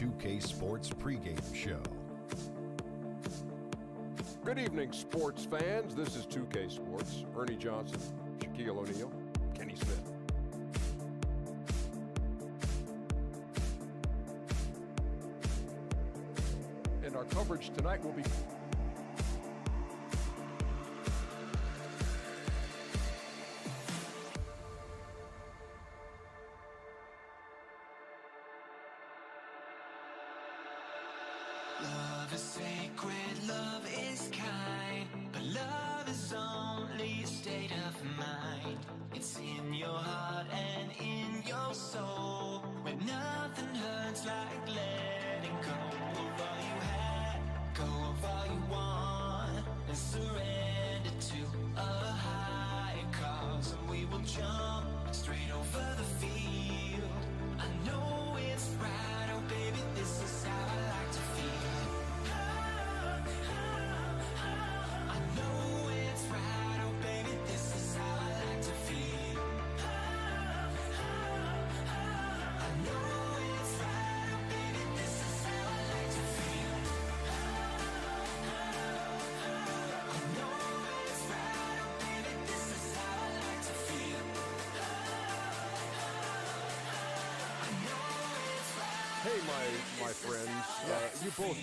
2K Sports pregame show. Good evening, sports fans. This is 2K Sports. Ernie Johnson, Shaquille O'Neal, Kenny Smith. And our coverage tonight will be... Love is sacred, love is kind, but love is only a state of mind. It's in your heart and in your soul, where nothing hurts like letting go of all you had, go of all you want, and surrender to a higher cause. And we will jump straight over the field. I know it's right, oh baby, this is how I like to feel. Hey, my friends, you both...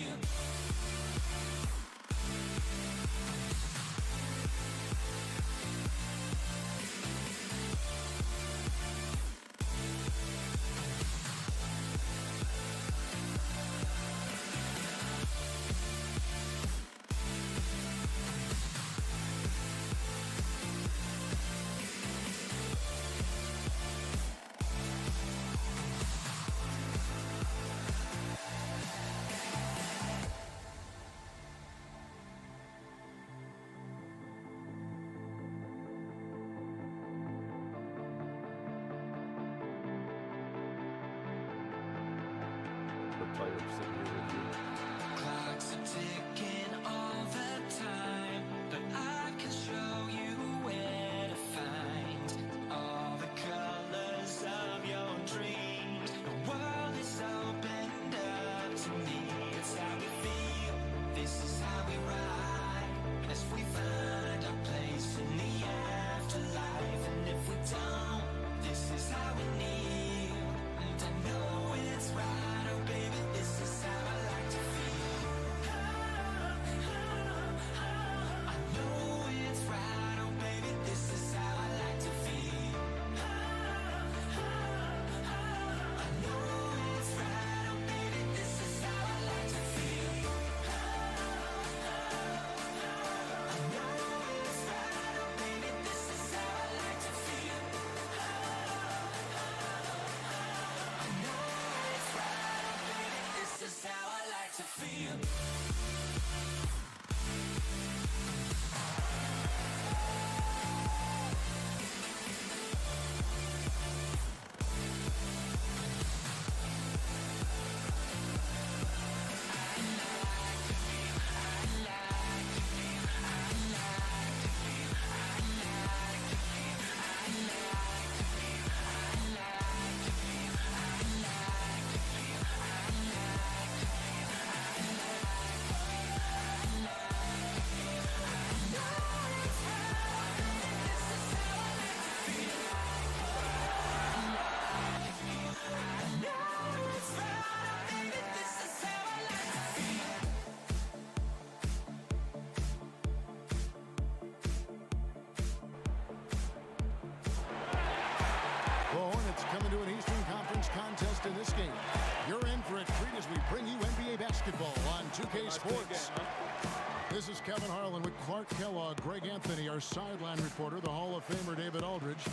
Clocks are ticking all the time, but I can show you where to find all the colors of your dreams. The world is opened up to me. It's how we feel, this is how we ride, as we find our place in the afterlife. And if we don't, this is how we kneel. And I know it's right, oh baby, this is how I like to feel. I know it's right, oh baby, this is how I like to feel. I know it's right, oh baby, this is how I like to feel. I know it's right, oh baby, this is how I like to feel. I know it's right, oh baby, this is how I like to feel. Coming to an Eastern Conference contest in this game. You're in for a treat as we bring you NBA basketball on 2K Sports. This is Kevin Harlan with Clark Kellogg, Greg Anthony, our sideline reporter, the Hall of Famer David Aldridge.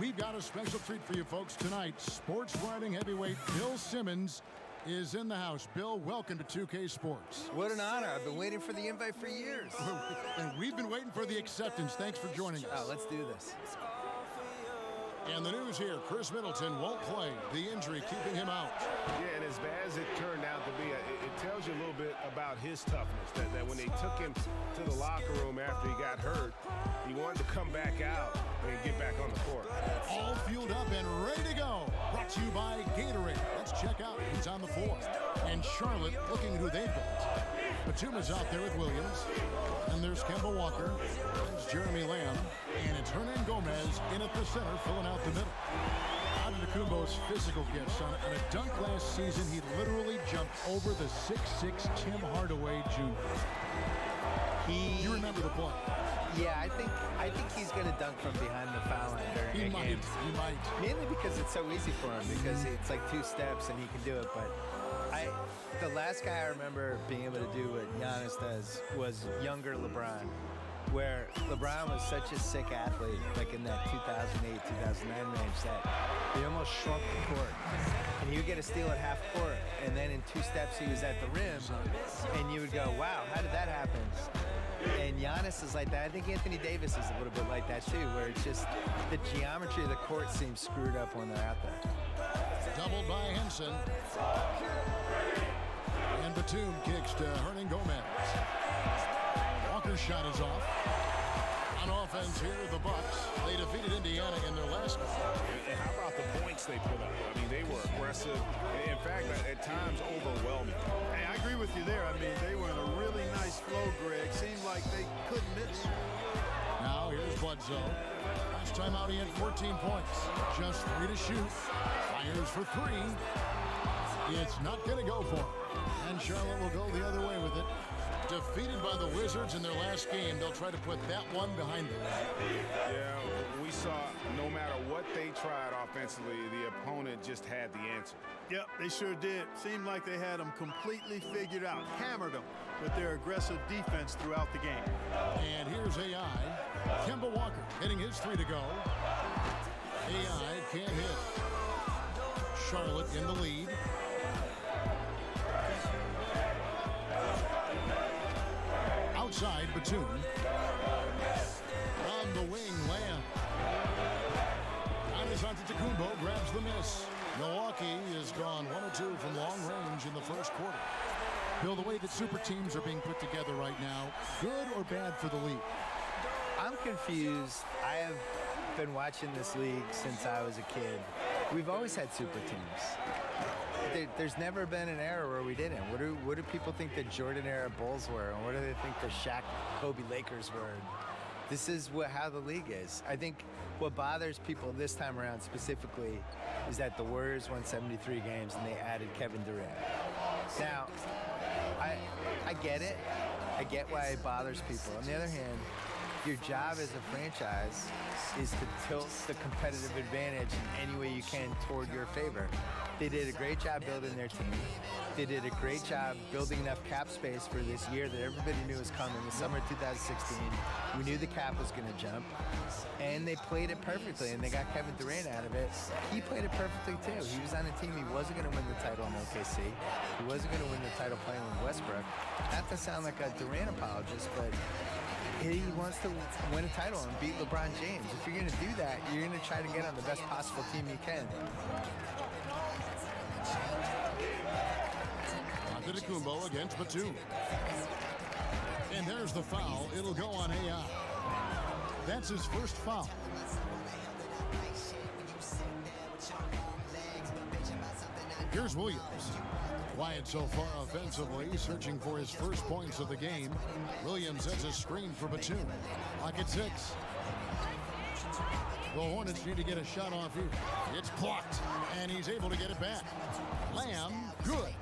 We've got a special treat for you folks tonight. Sports writing heavyweight Bill Simmons is in the house. Bill, welcome to 2K Sports. What an honor. I've been waiting for the invite for years. And we've been waiting for the acceptance. Thanks for joining us. Oh, let's do this. And the news here, Chris Middleton won't play. The injury keeping him out. Yeah, and as bad as it turned out to be, it tells you a little bit about his toughness, that when they took him to the locker room after he got hurt, he wanted to come back out and get back on the court. All fueled up and ready to go. Brought to you by Gatorade. Let's check out who's on the floor. And Charlotte looking who they've got. Batum is out there with Williams. And there's Kemba Walker. There's Jeremy Lamb. And it's Hernan Gomez in at the center, filling out the middle. Antetokounmpo's physical gifts. On a dunk last season, he literally jumped over the 6'6" Tim Hardaway Jr. You remember the play? Yeah, I think he's going to dunk from behind the foul line during a game. He might. Mainly because it's so easy for him, because it's like 2 steps and he can do it. But the last guy I remember being able to do what Giannis does was younger LeBron, where LeBron was such a sick athlete, like in that 2008, 2009 range, that he almost shrunk the court. And he would get a steal at half court, and then in 2 steps he was at the rim, and you would go, wow, how did that happen? And Giannis is like that. I think Anthony Davis is a little bit like that too, where it's just the geometry of the court seems screwed up when they're out there. Doubled by Henson. And Batum kicks to Hernan Gomez. Walker's shot is off. On offense here, the Bucks. They defeated Indiana in their last game. And how about the points they put up? I mean, they were aggressive. In fact, at times overwhelming. Hey, I agree with you there. I mean, they were in a really nice flow, Greg. Seemed like they couldn't miss. Now here's Bledsoe. Last time out, he had 14 points. Just 3 to shoot. Fires for 3. It's not going to go for him. And Charlotte will go the other way with it. Defeated by the Wizards in their last game, they'll try to put that one behind them. Yeah, we saw no matter what they tried offensively, the opponent just had the answer. Yep, they sure did. Seemed like they had them completely figured out. Hammered them with their aggressive defense throughout the game. And here's AI. Kemba Walker hitting his 3 to go. AI can't hit. Charlotte in the lead. Outside, Batum. On the wing, Lamb. Antetokounmpo grabs the miss. Milwaukee is gone 1 of 2 from long range in the first quarter. Bill, the way that super teams are being put together right now, good or bad for the league? I'm confused. I have been watching this league since I was a kid. We've always had super teams. There's never been an era where we didn't. What do people think the Jordan era Bulls were, and what do they think the Shaq, Kobe Lakers were? This is how the league is. I think what bothers people this time around specifically is that the Warriors won 73 games and they added Kevin Durant. Now, I get it. I get why it bothers people. On the other hand, your job as a franchise is to tilt the competitive advantage in any way you can toward your favor. They did a great job building their team. They did a great job building enough cap space for this year that everybody knew was coming. The summer of 2016, we knew the cap was going to jump, and they played it perfectly, and they got Kevin Durant out of it. He played it perfectly, too. He was on a team. He wasn't going to win the title in OKC. He wasn't going to win the title playing with Westbrook. Not to sound like a Durant apologist, but he wants to win a title and beat LeBron James. If you're going to do that, you're going to try to get on the best possible team you can. Antetokounmpo against Batum. And there's the foul. It'll go on AI. That's his first foul. Here's Williams. Quiet so far offensively, searching for his first points of the game. Williams has a screen for Batum. Lock at 6. The Hornets need to get a shot off here. It's blocked, and he's able to get it back. Lamb, good.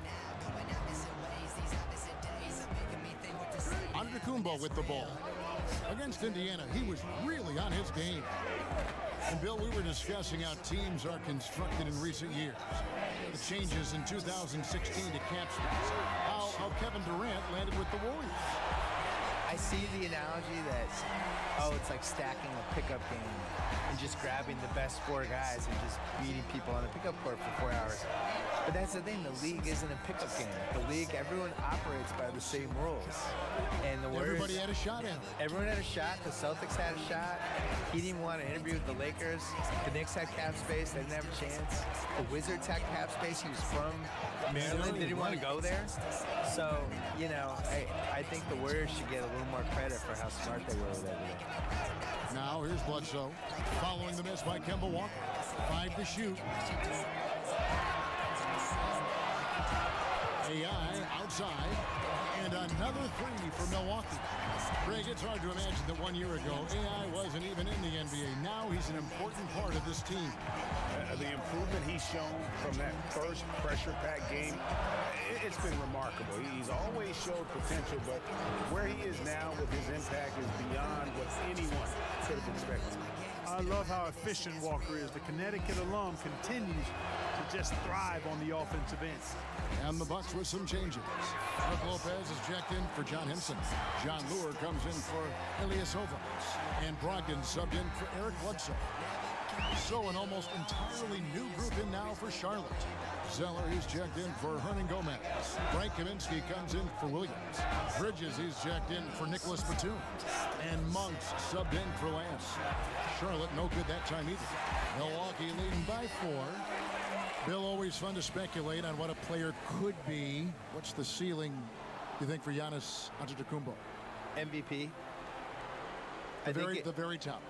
Antetokounmpo with the ball. Against Indiana, he was really on his game. And Bill, we were discussing how teams are constructed in recent years. The changes in 2016 to cap space. How Kevin Durant landed with the Warriors. I see the analogy that, it's like stacking a pickup game and just grabbing the best 4 guys and just beating people on the pickup court for 4 hours. But that's the thing, the league isn't a pickup game. The league, everyone operates by the same rules. And the Warriors... Everybody had a shot at it. Everyone had a shot. The Celtics had a shot. He didn't want to interview with the Lakers. The Knicks had cap space. They didn't have a chance. The Wizards had cap space. He was from Maryland. Didn't want to go there. So, you know, I think the Warriors should get a little more credit for how smart they were with everything. Now here's Bledsoe. Following the miss by Kemba Walker. 5 to shoot. AI outside. And another 3 for Milwaukee. Greg, it's hard to imagine that 1 year ago, AI wasn't even in the NBA. Now he's an important part of this team. The improvement he's shown from that first pressure-packed game, it's been remarkable. He's always showed potential, but where he is now with his impact is beyond what anyone could have expected. I love how efficient Walker is. The Connecticut alum continues to just thrive on the offensive end. And the Bucks with some changes. Brook Lopez is checked in for John Henson. John Lure comes in for Ilyasova. And Brogdon subbed in for Eric Bledsoe. So an almost entirely new group in now for Charlotte. Zeller, he's checked in for Hernan Gomez. Frank Kaminsky comes in for Williams. Bridges, he's checked in for Nicholas Batum. And Monks subbed in for Lance. Charlotte, no good that time either. Milwaukee leading by 4. Bill, always fun to speculate on what a player could be. What's the ceiling, you think, for Giannis Antetokounmpo? MVP. The very top.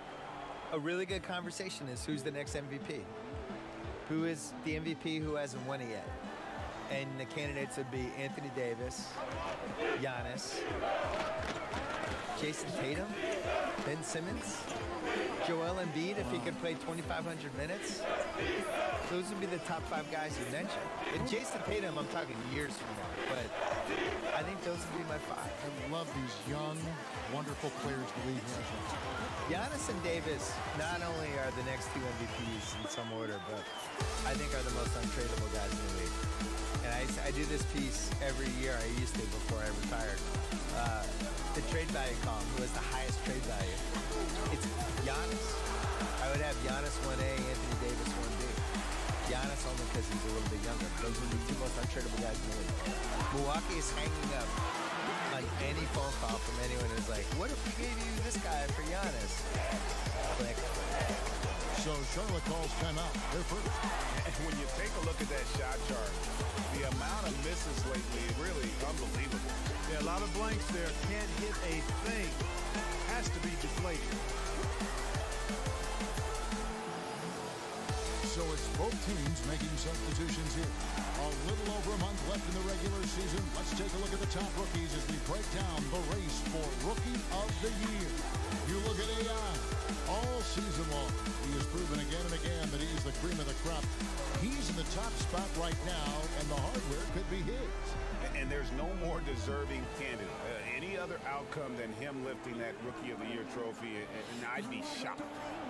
A really good conversation is who's the next MVP? Who is the MVP who hasn't won it yet? And the candidates would be Anthony Davis, Giannis, Jason Tatum, Ben Simmons, Joel Embiid if he could play 2,500 minutes. Those would be the top 5 guys you mentioned. And Jason Tatum, I'm talking years from now, but I think those would be my 5. I love these young, wonderful players the league has. Giannis and Davis not only are the next 2 MVPs in some order, but I think are the most untradeable guys in the league. And I do this piece every year. I used to before I retired. The trade value column, who has the highest trade value. It's Giannis. I would have Giannis 1A, Anthony Davis 1B. Giannis only because he's a little bit younger. Those are the 2 most untradeable guys in the league. Milwaukee is hanging up on any phone call from anyone who's like, what if we gave you this guy for Giannis? Click. So Charlotte calls timeout. They're first. And when you take a look at that shot chart, the amount of misses lately is really unbelievable. Yeah, a lot of blanks there. Can't hit a thing. Has to be deflated. So it's both teams making substitutions here. A little over a month left in the regular season. Let's take a look at the top rookies as we break down the race for Rookie of the Year. You look at AI all season long. He has proven again and again that he's the cream of the crop. He's in the top spot right now, and the hardware could be his. And there's no more deserving candidate. Any other outcome than him lifting that Rookie of the Year trophy, and I'd be shocked.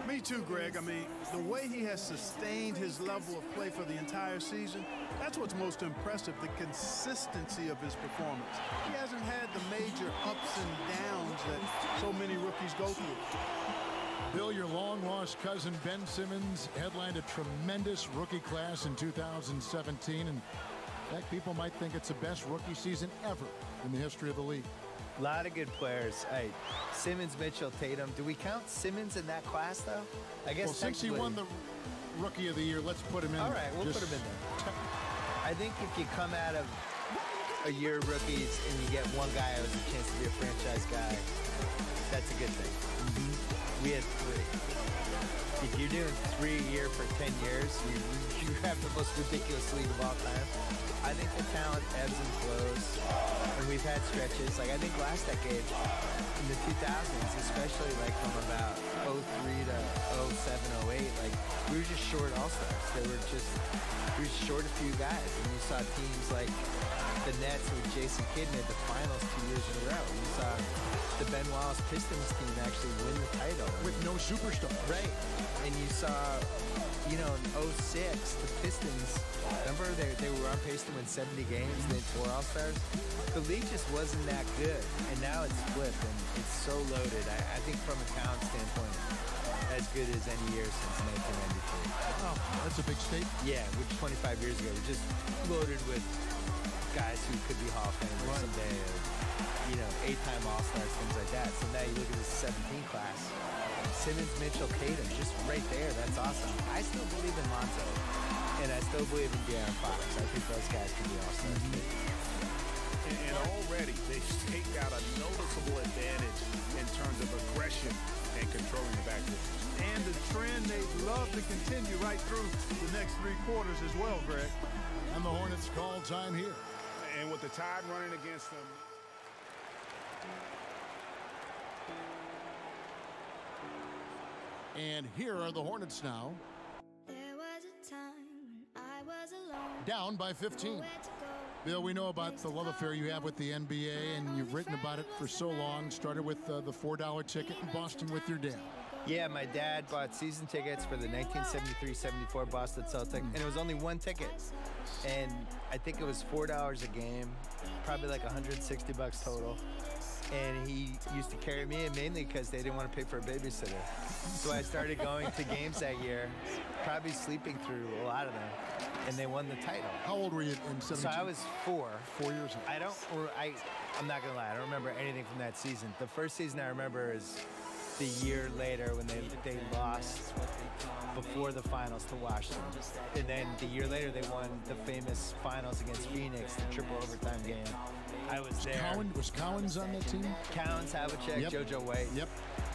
Me too, Greg. I mean, the way he has sustained his level of play for the entire season, that's what's most impressive, the consistency of his performance. He hasn't had the major ups and downs that so many rookies go through. Bill, your long-lost cousin Ben Simmons headlined a tremendous rookie class in 2017, and in fact, people might think it's the best rookie season ever in the history of the league. A lot of good players. Hey, Simmons, Mitchell, Tatum. Do we count Simmons in that class, though? I guess since he won the Rookie of the Year, let's put him in. All right, we'll put him in there. I think if you come out of a year of rookies and you get one guy who has a chance to be a franchise guy, that's a good thing. We had 3. If you're doing 3 a year for 10 years, you have the most ridiculous league of all time. I think the talent ebbs and flows, and we've had stretches. Like, I think last decade, in the 2000s, especially like from about 03 to 07, 08, like, we were just short all-stars. We were just short a few guys, and you saw teams like the Nets with Jason Kidd made the finals 2 years in a row. You saw the Ben Wallace lost Pistons team actually win the title. With no superstar. Right. And you saw, you know, in 06, the Pistons, remember they were on pace to win 70 games, they had 4 All-Stars? The league just wasn't that good, and now it's flipped, and it's so loaded. I think from a talent standpoint, as good as any year since 1993. Oh, that's a big statement. Yeah, which 25 years ago, we're just loaded with guys who could be Hall of Famers someday, or, you know, 8-time All-Stars, things like that. So now you look at this 17 class, Simmons, Mitchell, Tatum, just right there. That's awesome. I still believe in Lonzo, and I still believe in De'Aaron Fox. I think those guys can be All-Stars too. And already they've got a noticeable advantage in terms of aggression and controlling the backcourt. And the trend they'd love to continue right through the next 3 quarters as well, Greg. And the Hornets call time here. And with the Tide running against them. And here are the Hornets now. There was a time when I was alone. Down by 15. Bill, we know about the love affair you have with the NBA, and you've written about it for so long. Started with the $4 ticket in Boston with your dad. Yeah, my dad bought season tickets for the 1973-74 Boston Celtics, and it was only 1 ticket. And I think it was $4 a game, probably like $160 total. And he used to carry me in mainly because they didn't want to pay for a babysitter. So I started going to games that year, probably sleeping through a lot of them, and they won the title. How old were you in 17? So I was 4. 4 years old. I'm not gonna lie, I don't remember anything from that season. The first season I remember is the year later when they lost before the finals to Washington. And then the year later they won the famous finals against Phoenix, the triple overtime game. I was there. Was Cowens on that team? Cowens, Havlicek, Yep. JoJo White. Yep.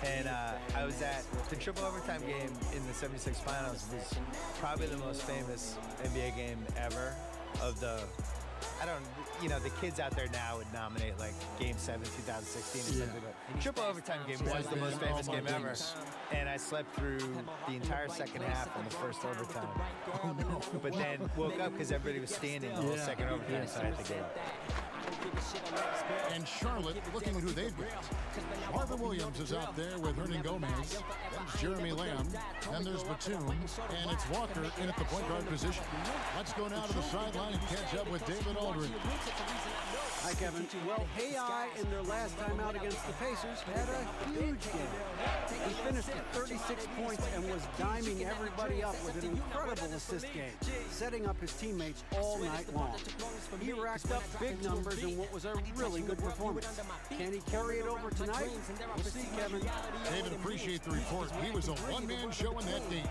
And I was at the triple overtime game in the 76 finals. Was probably the most famous NBA game ever of the, the kids out there now would nominate like Game 7, 2016 or something, but triple overtime game was the most famous game ever. And I slept through the entire second half and the first overtime. But then woke up because everybody was standing the whole second overtime, so I had to get up. And Charlotte looking at who they've got. Marvin Williams is out there with Hernan Gomez. There's Jeremy Lamb. Then there's Batum. And it's Walker in at the point guard position. Let's go now to the sideline and catch up with David Aldridge. Hi, Kevin. Well, AI in their last time out against the Pacers had a huge game. He finished with 36 points and was diming everybody up with an incredible assist game, setting up his teammates all night long. He racked up big numbers in what was a really good performance. Can he carry it over tonight? We'll see, Kevin. David, appreciate the report. He was a one-man show in that game.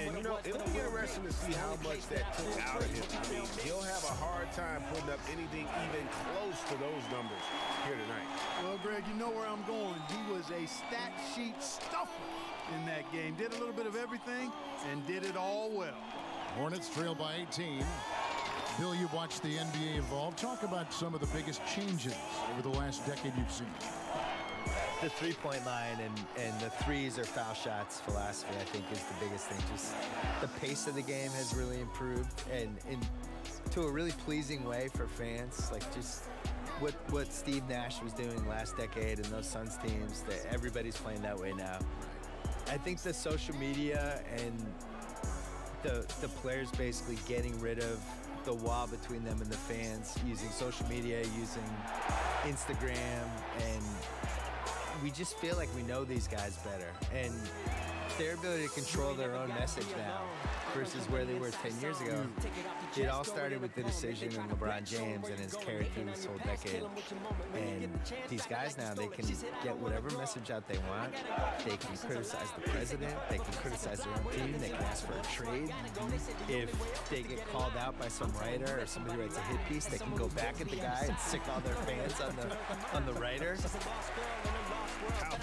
And, it'll be interesting to see how much that took out of him. I mean, he'll have a hard time putting up anything even close to those numbers here tonight. Well, Greg, you know where I'm going. He was a stat sheet stuffer in that game. Did a little bit of everything and did it all well. Hornets trail by 18. Bill, you've watched the NBA evolve. Talk about some of the biggest changes over the last decade you've seen. The three-point line and the threes or foul shots philosophy, I think, is the biggest thing. Just the pace of the game has really improved, and to a really pleasing way for fans. Like just what Steve Nash was doing last decade and those Suns teams, that everybody's playing that way now. I think the social media and the players basically getting rid of the wall between them and the fans, using social media, using Instagram, and we just feel like we know these guys better. And their ability to control their own message now versus where they were 10 years ago. It all started with the decision of LeBron James and has carried through this whole decade. And these guys now, they can get whatever message out they want. They can criticize the president. They can criticize their own team. They can ask for a trade. If they get called out by some writer or somebody writes a hit piece, they can go back at the guy and sick all their fans on the writer.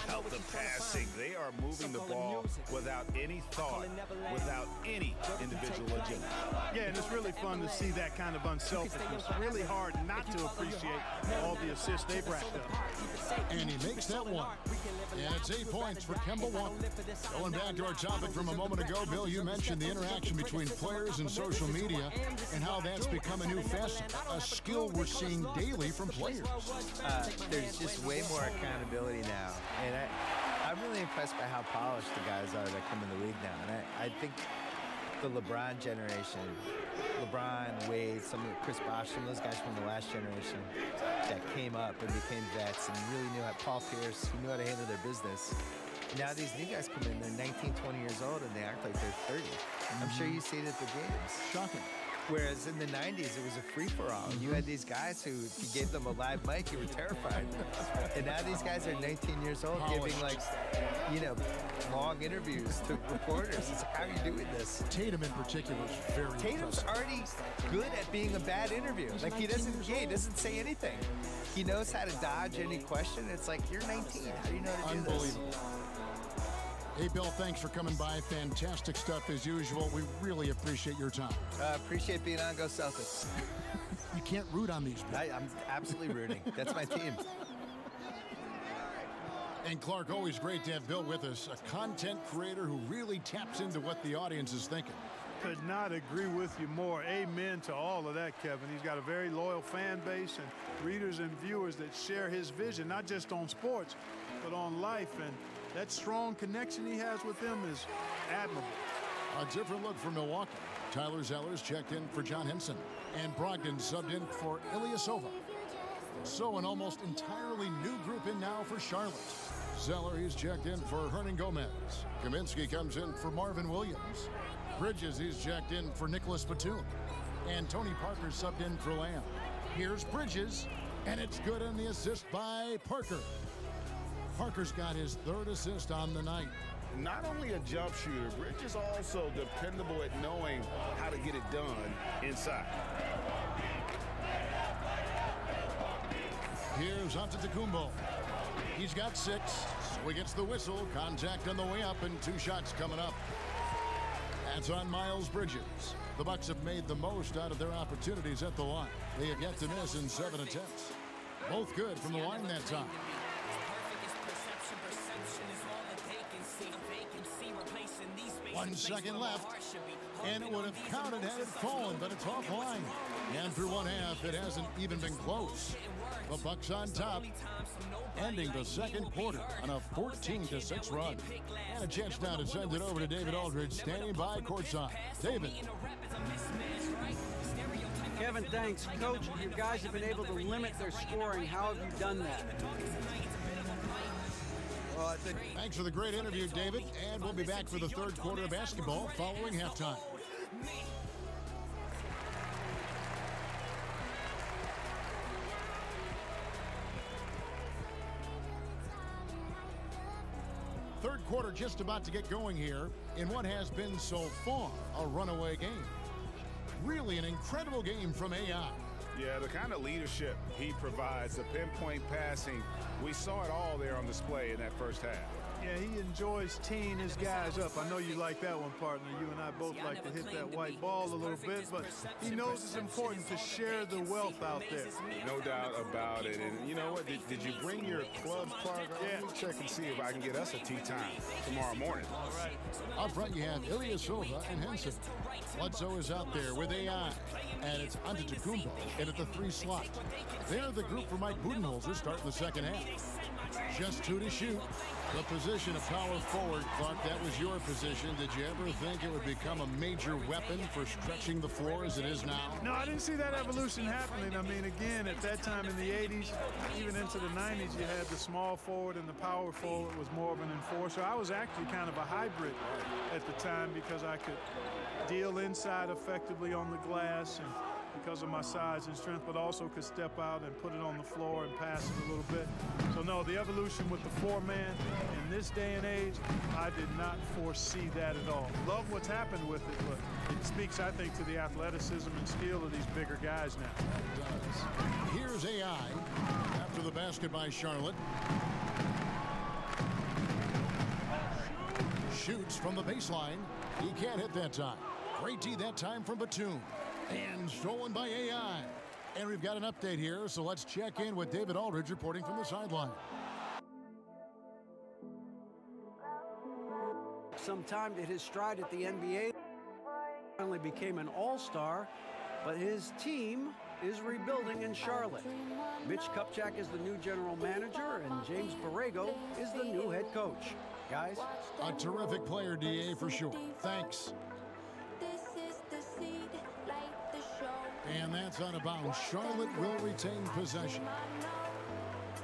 How about the passing? They are moving the ball without any thought, without any individual agenda. Yeah, and it's really fun to see that kind of unselfishness. Really hard not to appreciate all the assists they've racked up. And he makes that one. And it's 8 points for Kemba Walker. Going back to our topic from a moment ago, Bill, you mentioned the interaction between players and social media and how that's become a new facet, a skill we're seeing daily from players. There's just way more accountability now now. And I'm really impressed by how polished the guys are that come in the league now. And I think the LeBron generation, LeBron, Wade, Chris Bosh, some of those guys from the last generation that came up and became vets and really knew how, Paul Pierce, who knew how to handle their business. Now these new guys come in, they're 19, 20 years old, and they act like they're 30. I'm sure you see it at the games. Shocking. Whereas in the 90s, it was a free-for-all. You had these guys who, if you gave them a live mic, you were terrified. And now these guys are 19 years old giving, like, you know, long interviews to reporters. It's like, how are you doing this? Tatum in particular is very Tatum's impressive. already good at being a bad interview. Like, he doesn't say anything. He knows how to dodge any question. It's like, you're 19. How do you know how to do this? Unbelievable. Hey, Bill, thanks for coming by. Fantastic stuff as usual. We really appreciate your time. Appreciate being on. Go Celtics. You can't root on these people. I'm absolutely rooting. That's my team. And Clark, always great to have Bill with us, a content creator who really taps into what the audience is thinking. Could not agree with you more. Amen to all of that, Kevin. He's got a very loyal fan base and readers and viewers that share his vision, not just on sports, but on life. And that strong connection he has with them is admirable. A different look for Milwaukee. Tyler Zeller's checked in for John Henson, and Brogdon subbed in for Ilyasova. So an almost entirely new group in now for Charlotte. Zeller, he's checked in for Hernan Gomez. Kaminsky comes in for Marvin Williams. Bridges, he's checked in for Nicholas Batum. And Tony Parker subbed in for Lamb. Here's Bridges, and it's good on the assist by Parker. Parker's got his third assist on the night. Not only a jump shooter, Bridges also dependable at knowing how to get it done inside. Here's Antetokounmpo. He's got 6, so he gets the whistle. Contact on the way up, and 2 shots coming up. That's on Miles Bridges. The Bucks have made the most out of their opportunities at the line. They have yet to miss in 7 attempts. Both good from the line that time. 1 second left, and it would have counted had it fallen, but it's offline. And through 1 half, it hasn't even been close. The Bucks on top, ending the second quarter on a 14-6 run. And a chance now to send it over to David Aldridge, standing by courtside. David. Kevin, thanks. Coach, you guys have been able to limit their scoring. How have you done that? Well, thanks for the great interview, David. And we'll be back for the third quarter of basketball following halftime. Third quarter just about to get going here in what has been so far a runaway game. Really an incredible game from AI. Yeah, the kind of leadership he provides, the pinpoint passing, we saw it all there on display in that first half. Yeah, he enjoys teeing his guys up. I know you like that one, partner. You and I both like to hit that white ball a little bit, but he knows it's important to share the wealth out there. No doubt about it. And you know what? Did you bring your clubs, Clark? Yeah. Let me check and see if I can get us a tee time tomorrow morning. All right. Up front, you have Ilyasova and Henson. Bledsoe is out there with AI, and it's Antetokounmpo in at the 3 slot. They're the group for Mike Budenholzer starting the second half. Just 2 to shoot. The position of power forward, Clark, that was your position. Did you ever think it would become a major weapon for stretching the floor as it is now? No, I didn't see that evolution happening. I mean, again, at that time in the 80s, even into the 90s, you had the small forward and the power forward was more of an enforcer. I was actually kind of a hybrid at the time because I could deal inside effectively on the glass and because of my size and strength, but also could step out and put it on the floor and pass it a little bit. So no, the evolution with the 4-man in this day and age, I did not foresee that at all. Love what's happened with it, but it speaks, I think, to the athleticism and skill of these bigger guys now. It does. Here's AI after the basket by Charlotte. Shoots from the baseline. He can't hit that time. Great D that time from Batum. And stolen by AI. And we've got an update here, so let's check in with David Aldridge reporting from the sideline. Some time to his stride at the NBA. Finally became an all-star, but his team is rebuilding in Charlotte. Mitch Kupchak is the new general manager, and James Borrego is the new head coach. Guys? A terrific player, D.A., for sure. Thanks. And that's out of bounds. Charlotte will retain possession.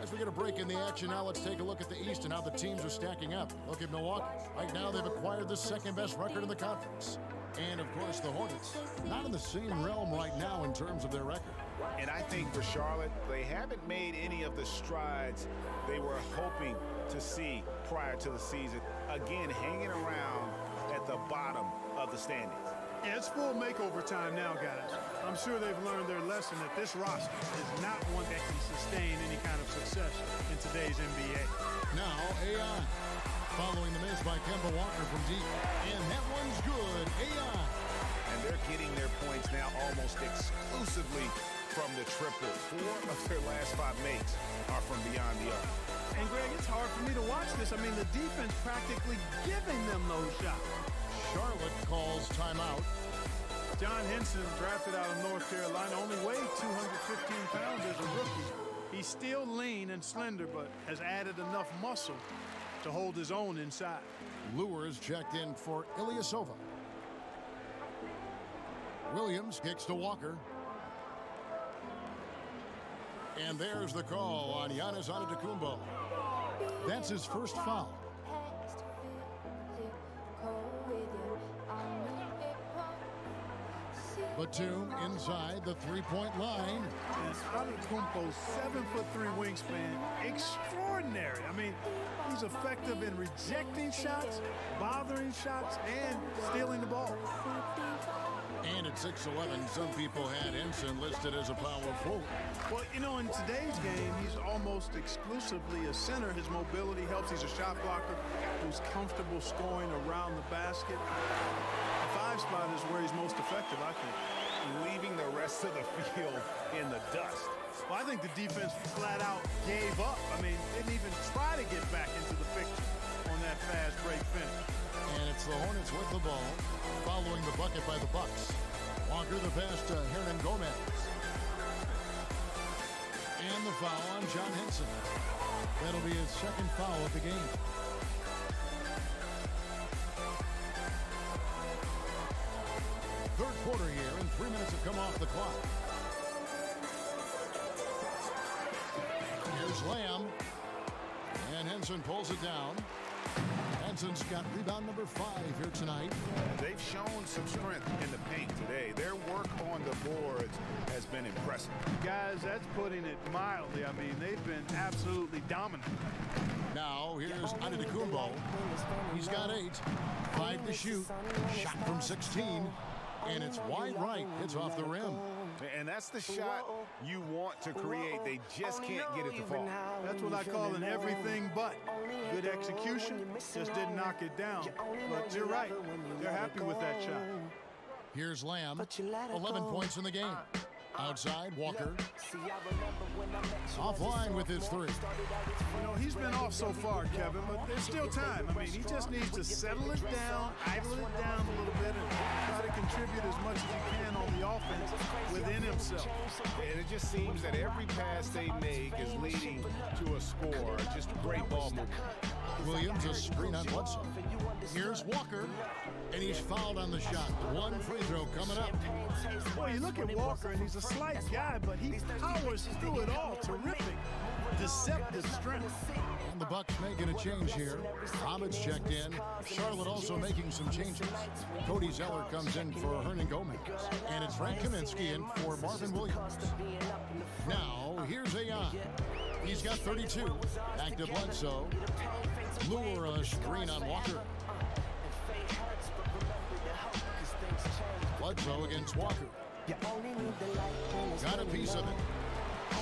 As we get a break in the action now, let's take a look at the East and how the teams are stacking up. Look at Milwaukee. Right now, they've acquired the second-best record in the conference. And, of course, the Hornets. Not in the same realm right now in terms of their record. And I think for Charlotte, they haven't made any of the strides they were hoping to see prior to the season. Again, hanging around at the bottom of the standings. Yeah, it's full makeover time now, guys. I'm sure they've learned their lesson that this roster is not one that can sustain any kind of success in today's NBA. Now, AI. Following the miss by Kemba Walker from deep. And that one's good. AI. And they're getting their points now almost exclusively from the triple. 4 of their last 5 makes are from beyond the arc. And, Greg, it's hard for me to watch this. I mean, the defense practically giving them those shots. Charlotte calls timeout. John Henson, drafted out of North Carolina, only weighed 215 pounds as a rookie. He's still lean and slender, but has added enough muscle to hold his own inside. Lures checked in for Ilyasova. Williams kicks to Walker. And there's the call on Giannis Antetokounmpo. That's his first foul. Batum inside the three-point line. And Antetokounmpo's 7'3" wingspan, extraordinary. I mean, he's effective in rejecting shots, bothering shots, and stealing the ball. And at 6'11", some people had Henson listed as a power forward. Well, you know, in today's game, he's almost exclusively a center. His mobility helps. He's a shot blocker who's comfortable scoring around the basket. The 5 spot is where he's most effective, I think. Leaving the rest of the field in the dust. Well, I think the defense flat out gave up. I mean, didn't even try to get back into the picture on that fast break finish. And it's the Hornets with the ball, following the bucket by the Bucks. Walker the pass to Hernan Gomez. And the foul on John Henson. That'll be his second foul of the game. Third quarter here, and 3 minutes have come off the clock. Here's Lamb. And Henson pulls it down. Henson's got rebound number 5 here tonight. They've shown some strength in the paint today. Their work on the boards has been impressive. Guys, that's putting it mildly. I mean, they've been absolutely dominant. Now, here's Antetokounmpo. He's got 8. 5 to shoot. Shot from 16. And it's wide right. It's off the rim. And that's the shot you want to create. They just can't get it to fall. That's what I call an everything but. Good execution, just didn't knock it down. But you're right. They're happy with that shot. Here's Lamb. 11 points in the game. Outside, Walker. Offline with his 3. You know, he's been off so far, Kevin, but there's still time. I mean, he just needs to settle it down, idle it down a little bit, and try to contribute as much as he can on the offense within himself. And it just seems that every pass they make is leading to a score. Just great ball movement. Williams, a screen on Bledsoe. Here's Walker, and he's fouled on the shot. 1 free throw coming up. Well, you look at Walker, and he's a slight guy, but he powers through it all. Terrific, deceptive strength. And the Bucks making a change here. Ahmed's checked in. Charlotte also making some changes. Cody Zeller comes in for Hernan Gomez. And it's Frank Kaminsky in for Marvin Williams. Now, here's AI. He's got 32. Back to Bledsoe. Lure a screen on Walker. Bledsoe against Walker. Got a piece of it.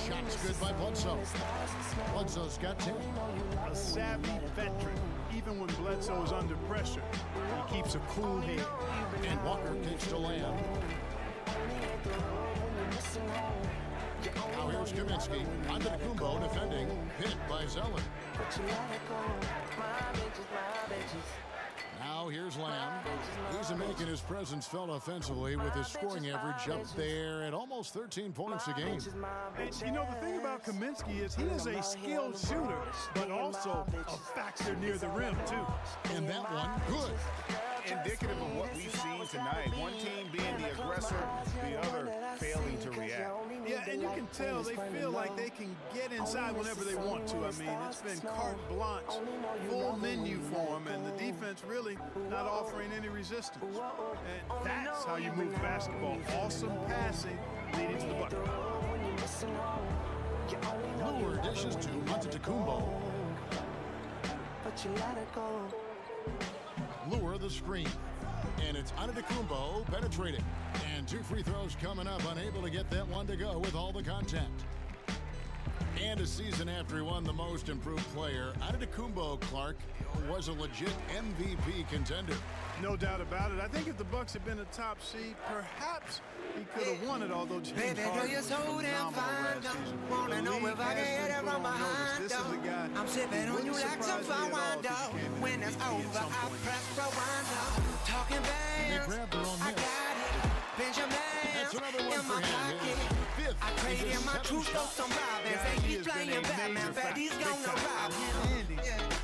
Shot's good by Bledsoe. Bledsoe's got 10. A savvy veteran. Even when Bledsoe is under pressure, he keeps a cool head. And Walker kicks to Lamb. Now here's Kaminsky. Antetokounmpo defending. Hit by Zeller. Now here's Lamb. He's making his presence felt offensively with his scoring average up there at almost 13 points a game. And you know, the thing about Kaminsky is he is a skilled shooter, but also a factor near the rim, too. And that one, good. Indicative of what we've seen tonight. One team being the aggressor, the other failing to react. Yeah, and you can tell they feel like they can get inside whenever they want to. I mean, it's been carte blanche, full menu for them, and the defense really not offering any resistance. And that's how you move basketball. Awesome passing leading to the bucket. Lure dishes to Antetokounmpo. Lure the screen. And it's Antetokounmpo penetrating. And 2 free throws coming up, unable to get that one to go with all the contact. And a season after he won the most improved player, Antetokounmpo, Clark, was a legit MVP contender. No doubt about it. I think if the Bucks had been a top seed, perhaps he could have won it, although James Harden was phenomenal last season. The league has been put on notice. This is a guy I'm sipping on you like some fun wine, dog. When it's over, I press rewind, dog. Talking bands, I got it. Benjamin in my pocket. I traded my true for some Robins. And he's playing Batman, but he's gonna rob him.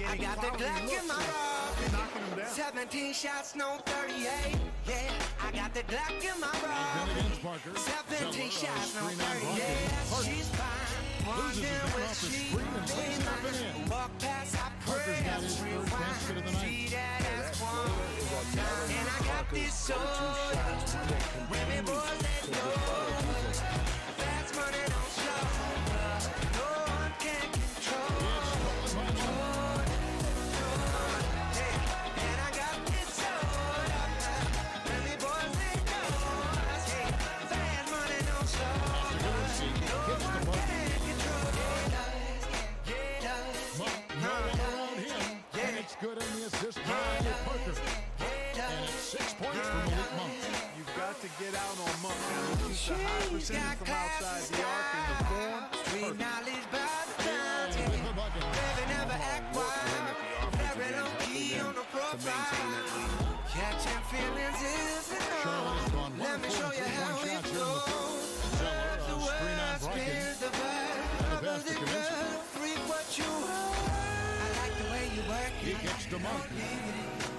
I got the Glock in my Robin. 17 shots, no 38. Yeah, I got the Glock in my Robin. 17 shots, no 38. She's fine. Wondering what she doing. Walk past, I press, rewind. See that ass one more time. And I got this soda. Women, boys, let's go. Fast money don't show. No one can control. And I got this soda. Women, boys, let's go. Fast money don't show. No one can control. And it's good in the assist by Parker. And it's 6 points for Malik Monk. You've got to get out on Monk. He's a high percentage from outside the arc in the form. Street knowledge about the content. Never, never act wild. Very low key on the profile. Catching feelings is enough. Let me show you how it goes. Serve the world, spin the vibe. Love the girl, freak what you want. I like the way you work it. He gets the Monk.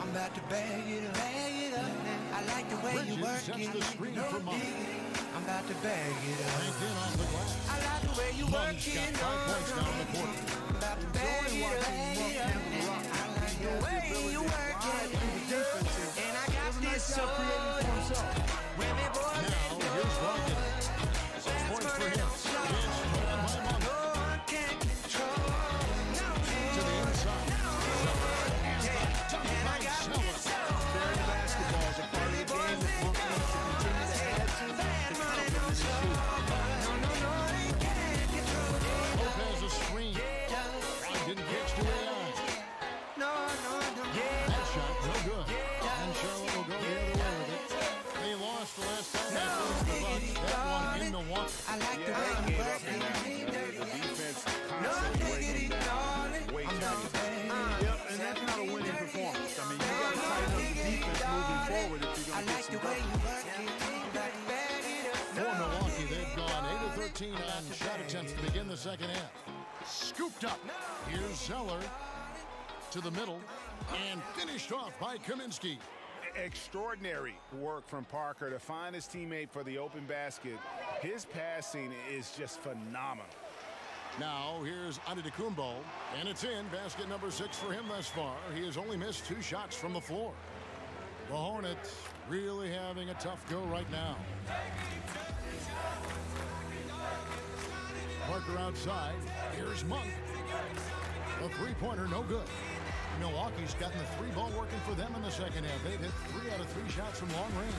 I'm about to bag it up. I like the way you work sets it. the screen for Monk. I'm about to bag it up. Banked in on the glass. I like the way you work Monk's it. got 5 points down the court. I'm about to bag it up. I like the way you work it. And I got this soda. Women, boys, Now here's Rocket. 6 points for him. It's stolen by Monk. no one can control. To the inside. And I got this soda. Sharing basketball is a part of the game that Monk needs to continue to add to. Lopez a screen. One didn't catch to AI. That shot, no good. And Charlotte will go the other way with it. They lost the last time they faced the Bucks. That one in Milwaukee. I like the way you work it. The defense constantly way too many. Yep, and that's not a winning performance. I mean, you got to tighten up the defense moving forward if you're going to get some For Milwaukee, they've gone 8 of 13 on shot attempts to begin the second half. Scooped up. Here's Zeller to the middle and finished off by Kaminsky. Extraordinary work from Parker to find his teammate for the open basket. His passing is just phenomenal. Now here's Antetokounmpo, and it's in. Basket number 6 for him thus far. He has only missed 2 shots from the floor. The Hornets really having a tough go right now. Parker outside. Here's Monk. A three-pointer, no good. Milwaukee's gotten the 3-ball working for them in the second half. They've hit 3 out of 3 shots from long range.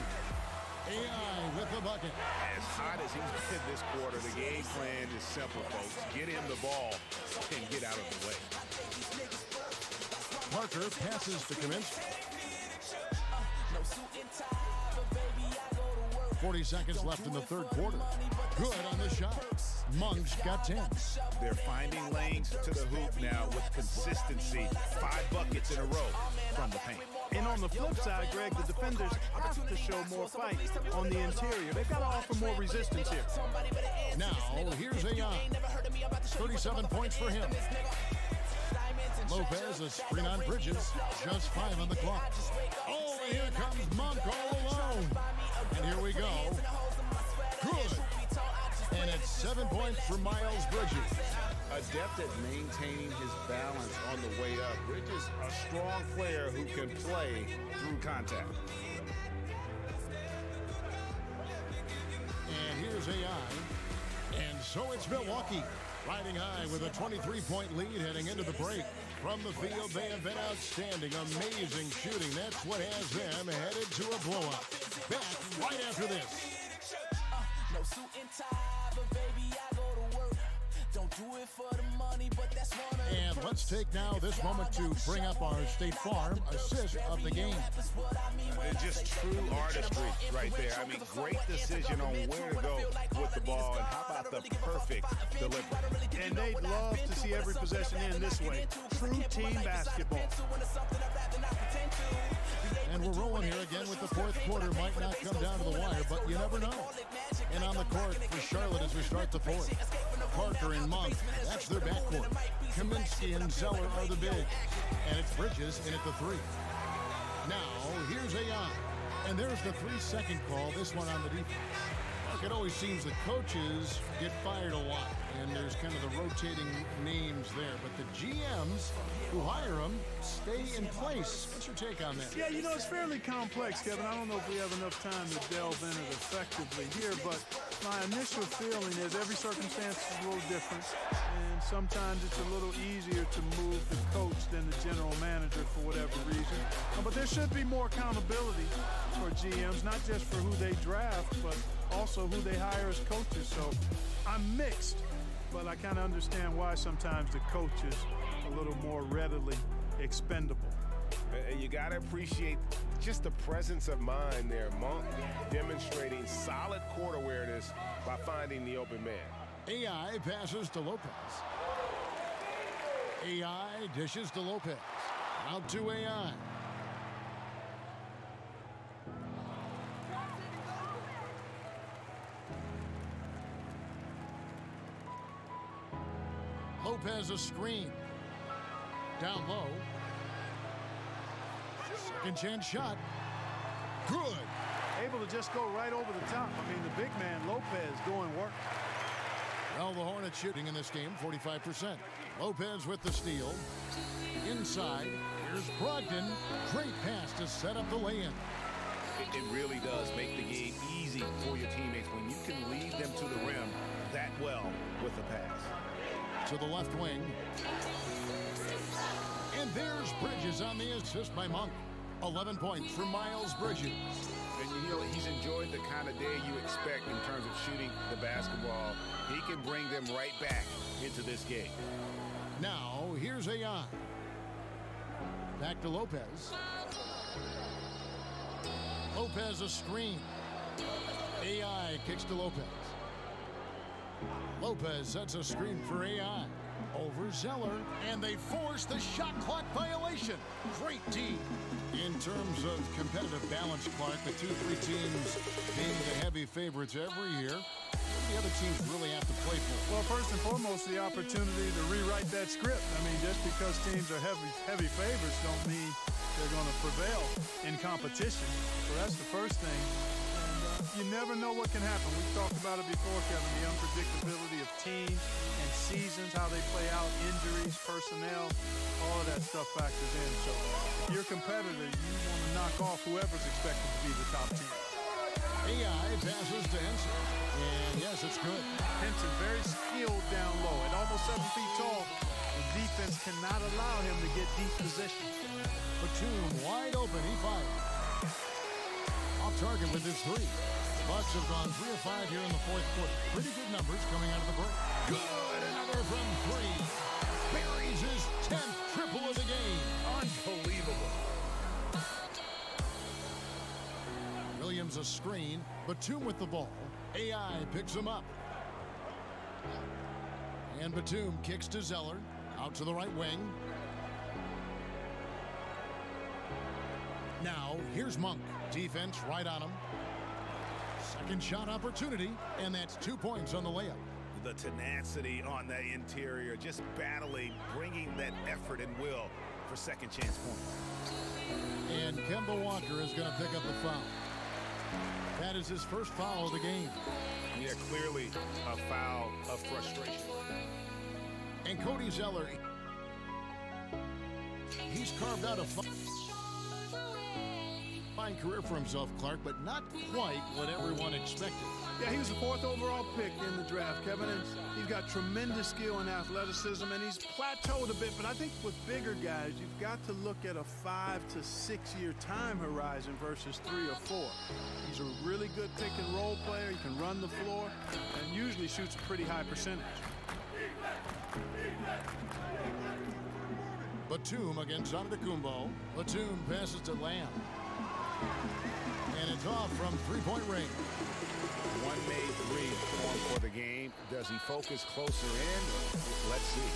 AI with the bucket. As hot as he's been this quarter, the game plan is simple, folks. Get him the ball and get out of the way. Parker passes to Kaminsky. No suit and tie, but baby, I go to work 40 seconds left in the third quarter. Good on the shot. Monk's got 10. They're finding lanes to the hoop now with consistency. 5 buckets in a row from the paint. And on the flip side, Greg, the defenders have to show more fight on the interior. They've got to offer more resistance here. Now, here's Ayan. 37 points for him. Lopez, a screen on Bridges. Just 5 on the clock. Oh, and here comes Monk all alone. And here we go. Good. And it's 7 points for Miles Bridges. Adept at maintaining his balance on the way up. Bridges, a strong player who can play through contact. And here's AI. And so it's Milwaukee, riding high with a 23-point lead heading into the break. From the field, they have been outstanding, amazing shooting. That's what has them headed to a blowout. Back right after this. No suit and tie, but baby, I go to work. Don't do it for the money, but that's one of the And let's take now this moment to bring up our State Farm assist of the game. It's just true artistry right there. I mean, great decision on where to go with the ball, and how about the perfect delivery. And they'd love to see every possession end this way. True team basketball. And we're rolling here again with the fourth quarter. Might not come down to the wire, but you never know. And on the court for Charlotte as we start the fourth. Parker and Monk, that's their backcourt. Kaminsky and Zeller are the bigs. And it's Bridges in at the 3. Now, here's Ayan. And there's the 3-second call, this one on the defense. Look, it always seems that coaches get fired a lot, and there's kind of the rotating names there. But the GMs who hire them stay in place. What's your take on that? Yeah, you know, it's fairly complex, Kevin. I don't know if we have enough time to delve in it effectively here, but my initial feeling is every circumstance is a little different, and sometimes it's a little easier to move the coach than the general manager for whatever reason. But there should be more accountability for GMs, not just for who they draft, but also who they hire as coaches. So I'm mixed, but I kind of understand why sometimes the coach is a little more readily expendable. And you got to appreciate just the presence of mind there. Monk demonstrating solid court awareness by finding the open man. AI passes to Lopez. AI dishes to Lopez. Out to AI. Lopez a screen. Down low. Second chance shot. Good. Able to just go right over the top. I mean, the big man, Lopez, doing work. Well, the Hornets shooting in this game, 45%. Lopez with the steal. Inside, here's Brogdon. Great pass to set up the lay-in. It really does make the game easy for your teammates when you can lead them to the rim that well with the pass. To the left wing. And there's Bridges on the assist by Monk. 11 points for Miles Bridges. And you know, he's enjoyed the kind of day you expect in terms of shooting the basketball. He can bring them right back into this game. Now, here's Ayan. Back to Lopez. Lopez a screen. AI kicks to Lopez. Lopez sets a screen for AI. Over Zeller, and they force the shot clock violation. Great D. In terms of competitive balance, Clark, the 2-3 teams being the heavy favorites every year, the other teams really have to play for. Well, first and foremost, the opportunity to rewrite that script. I mean, just because teams are heavy favorites don't mean they're going to prevail in competition. So that's the first thing. And you never know what can happen. We've talked about it before, Kevin, the unpredictability of teams and seasons, how they play out, injuries, personnel, all of that stuff factors in. So if you're a competitor, you want to knock off whoever's expected to be the top team. AI passes to Henson. And yes, it's good. Henson very skilled down low. At almost 7 feet tall, the defense cannot allow him to get deep position. Batum wide open, he fires. Off target with his 3. The Bucks have gone 3 of 5 here in the fourth quarter. Pretty good numbers coming out of the break. Good, another from 3. Buries his 10th triple of the game. Unbelievable. Williams a screen. Batum with the ball. AI picks him up. And Batum kicks to Zeller. Out to the right wing. Now, here's Monk. Defense right on him. Second shot opportunity, and that's 2 points on the layup. The tenacity on that interior, just battling, bringing that effort and will for second chance points. And Kemba Walker is going to pick up the foul. That is his first foul of the game. Yeah, clearly a foul of frustration. And Cody Zeller, he's carved out a fine career for himself, Clark, but not quite what everyone expected. Yeah, he was the 4th overall pick in the draft, Kevin, and he's got tremendous skill and athleticism, and he's plateaued a bit, but I think with bigger guys, you've got to look at a 5 to 6 year time horizon versus 3 or 4. He's a really good pick and roll player. He can run the floor and usually shoots a pretty high percentage. Batum against Antetokounmpo. Batum passes to Lamb. And it's off from three-point range. One made three for the game. Does he focus closer in? Let's see.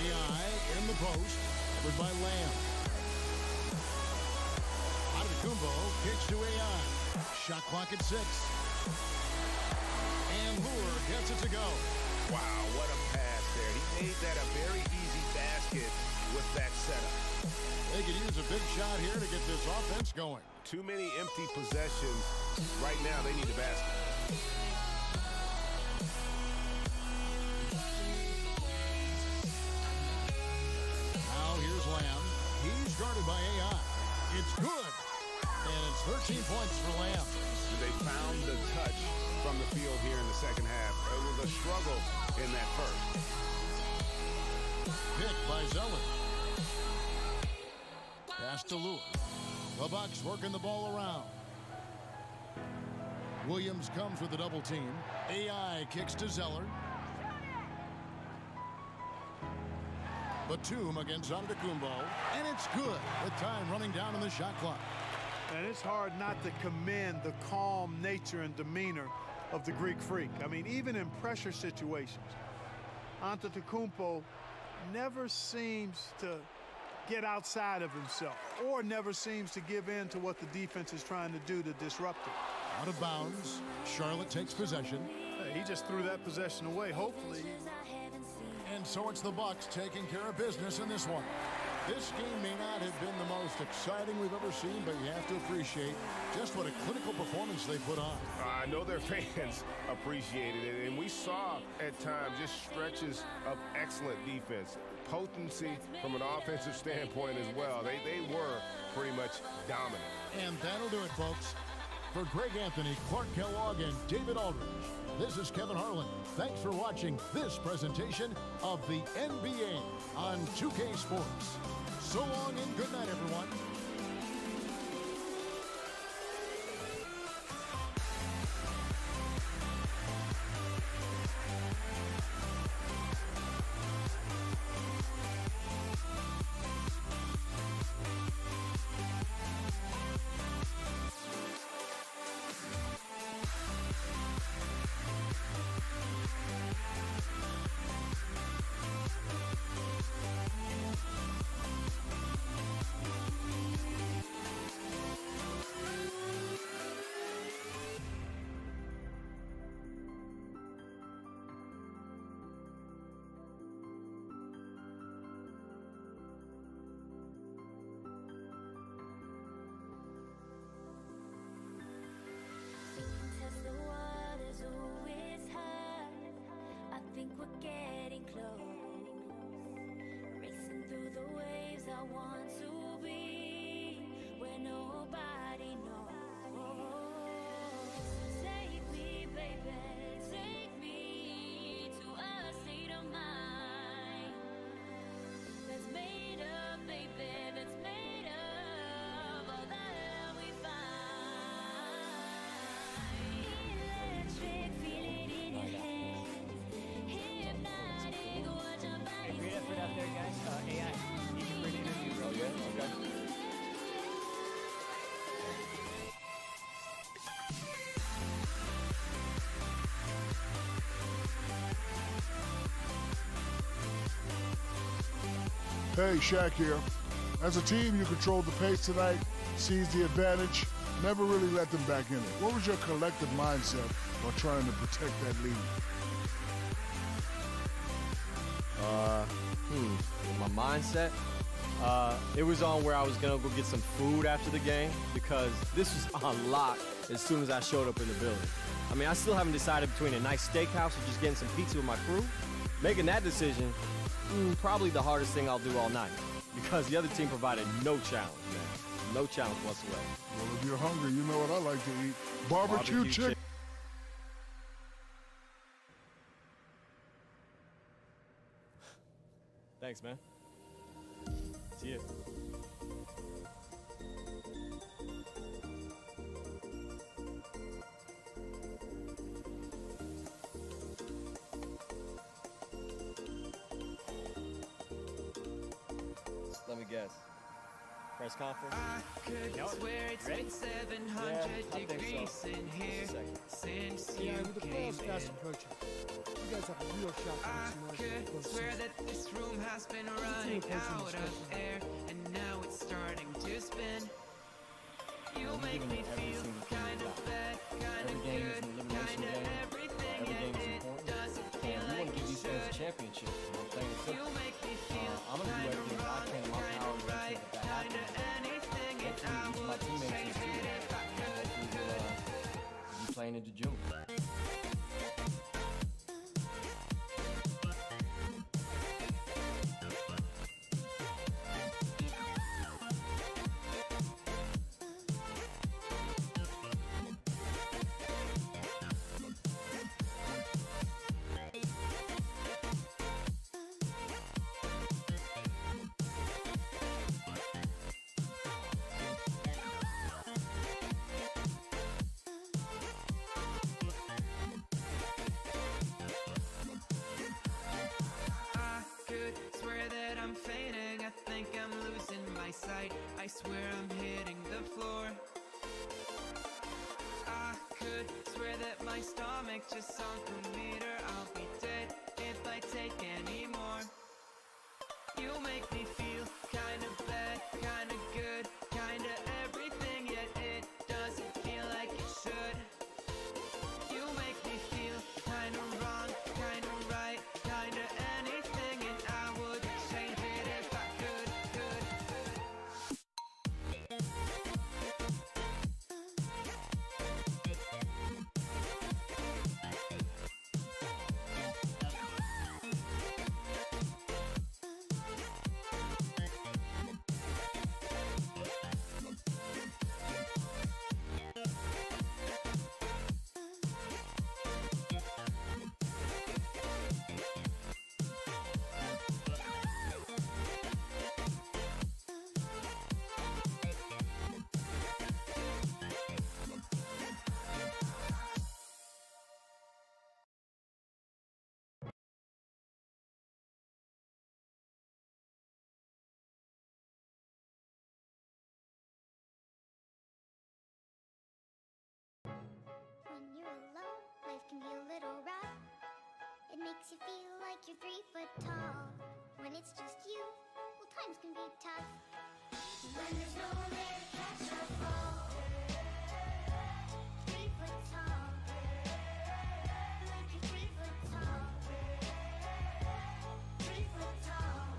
AI in the post, covered by Lamb. Antetokounmpo kicks to AI. Shot clock at 6. And Lure gets it to go. Wow, what a pass there. He made that a very easy basket with that setup. They could use a big shot here to get this offense going. Too many empty possessions. Right now, they need a basket. Now here's Lamb. He's guarded by AI. It's good. And it's 13 points for Lamb. They found the touch from the field here in the second half. It was a struggle in that first. Picked by Zeller. Pass to Lewis. The Bucks working the ball around. Williams comes with a double team. AI kicks to Zeller. Batum against Antetokounmpo. And it's good with time running down on the shot clock. And it's hard not to commend the calm nature and demeanor of the Greek Freak. I mean, even in pressure situations, Antetokounmpo never seems to get outside of himself or never seems to give in to what the defense is trying to do to disrupt it. Out of bounds. Charlotte takes possession. Hey, he just threw that possession away, hopefully. And so it's the Bucks taking care of business in this one. This game may not have been the most exciting we've ever seen, but you have to appreciate just what a clinical performance they put on. I know their fans appreciated it, and we saw at times just stretches of excellent defense. Potency from an offensive standpoint as well. They were pretty much dominant. And that'll do it, folks. For Greg Anthony, Clark Kellogg, and David Aldridge, this is Kevin Harlan. Thanks for watching this presentation of the NBA on 2K Sports. So long and good night, everyone. Hey, Shaq here. As a team, you controlled the pace tonight, seized the advantage, never really let them back in it. What was your collective mindset while trying to protect that lead? My mindset? It was on where I was gonna go get some food after the game because this was on lock as soon as I showed up in the building. I mean, I still haven't decided between a nice steakhouse or just getting some pizza with my crew. Making that decision, probably the hardest thing I'll do all night because the other team provided no challenge, man. No challenge whatsoever. Well, if you're hungry, you know what I like to eat. Barbecue chicken. Thanks, man. See you. Let me guess. Press conference? I could swear it's been 700 degrees in here since you came in. You guys have a real shot. I could swear that this room has been running out of air, and now it's starting to spin. You make me feel kind of bad, kind of good, kind of everything, and it doesn't feel like it should. Championship. You make me feel kind of wrong, kind of right, kind of anything, and I would change it if I could. Be playing into June. I swear I'm hitting the floor. I could swear that my stomach just sunk a meter. I'll be dead if I take any more. You make me feel kind of bad, kind of good, kind of everything, yet it doesn't feel like it should. You make me feel kind of wrong, kind of right, kind of anything, and I would change it if I could. When you're alone, life can be a little rough. It makes you feel like you're 3 foot tall. When it's just you, well, times can be tough. When there's no one there to catch your fall. 3 foot tall. Like you're 3 foot tall. 3 foot tall.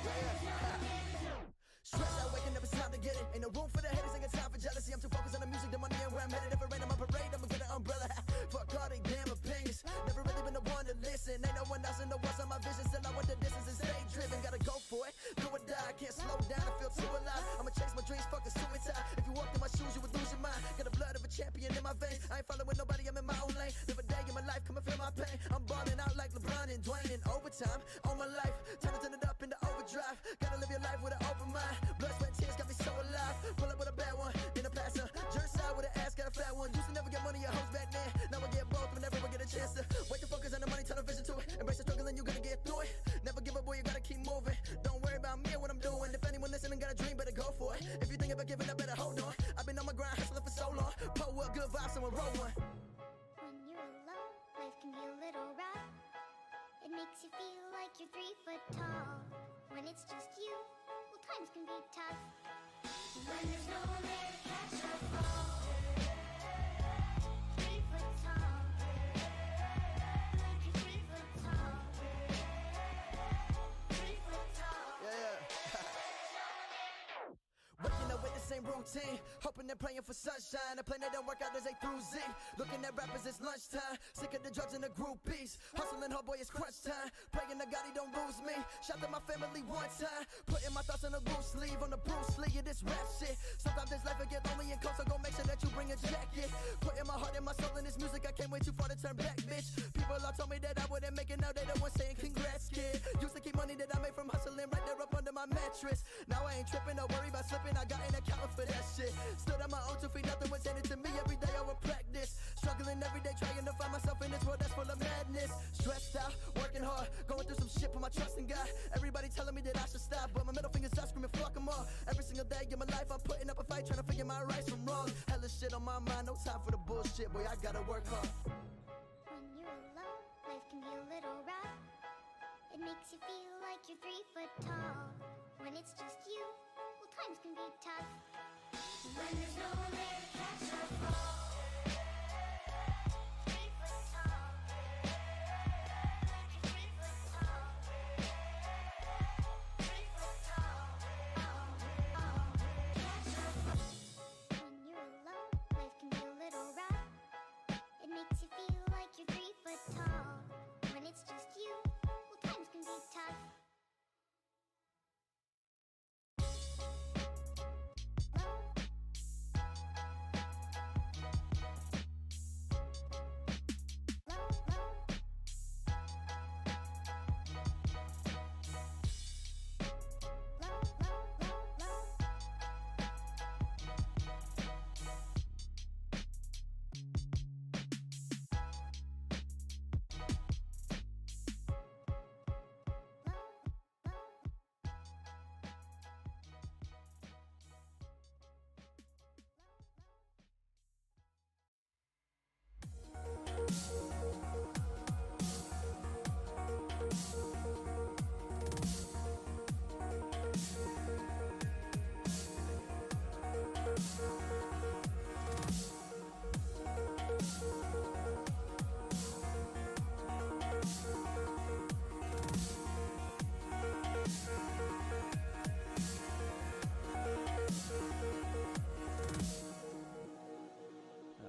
When there's no one there to Stress out, waking up, it's time to get it. Ain't no room for the haters, ain't got time for jealousy. I'm too focused on the music, the money, and where I'm headed. If it rain on my parade, I'ma get an umbrella. Fuck all they damn opinions. Never really been the one to listen. Ain't no one else in the world on my vision. Still I want the distance and stay driven. Gotta go for it, do or die. I can't slow down, I feel too alive. I'ma chase my dreams, fuck the suicide. If you walked in my shoes, you would lose your mind. Got the blood of a champion in my veins. I ain't following nobody, I'm in my own lane. Live a day in my life, come and feel my pain. I'm balling out like LeBron and Dwayne in overtime. On my life, turn it up into overdrive. Gotta live your life with an open mind. Blood, sweat, tears got me so alive. Pull up with a bad one, in a passer. Jerk side with an ass, got a fat one. Used to never get money, your hoes back then. Now I get both, but never get a chance to. Wait to focus on the money, turn the vision to it. Embrace the struggle and you gonna get through it. Never give up, boy, you gotta keep moving. Don't worry about me and what I'm doing. If anyone listening got a dream, better go for it. If you think about giving up, better hold on. I've been on my grind, hustling for so long. Pull up, good vibes, someone roll one. When you're alone, life can be a little rough. It makes you feel like you're 3 foot tall. When it's just you, well, times can be tough. When there's no one there to catch a fall. 3 foot tall. Like you're 3 foot tall. 3 foot tall. Yeah. Waking up with the same routine, hoping and praying for sunshine. The plan that don't work out as A through Z. Looking at rappers, it's lunchtime. Sick of the drugs and the groupies. Hustling, oh boy, it's crunch time. Praying to God he don't lose me. Shout to my family one time. Putting my thoughts on a loose sleeve, on the Bruce Lee of this rap shit. Sometimes this life will get lonely and cold, so go make sure that you bring a jacket. Putting my heart and my soul in this music, I can't wait too far to turn back, bitch. People all told me that I wouldn't make it, now they the ones saying congrats, kid. Used to keep money that I made from hustling right there up under my mattress. Now I ain't tripping, don't worry about slipping, I got an accountant for that shit. Stood on my own 2 feet, nothing was handed to me. Every day I would practice, struggling every day, trying to find myself in this world that's full of madness. Stressed out, working hard, going through some shit, put my trust in God. Everybody telling me that I should stop, but my middle finger's up, screaming fuck them all. Every single day in my life I'm putting up a fight, trying to figure my rights from wrong. Hella shit on my mind, no time for the bullshit, boy, I gotta work hard. When you're alone, life can be a little rough. It makes you feel like you're 3 foot tall. When it's just you, well, times can be tough. When there's no one there to catch a fall. 3 foot tall. Like you're 3 foot tall. 3 foot tall. Catch a fall. When you're alone, life can be a little rough. It makes you feel like you're 3 foot tall. When it's just you, well, times can be tough.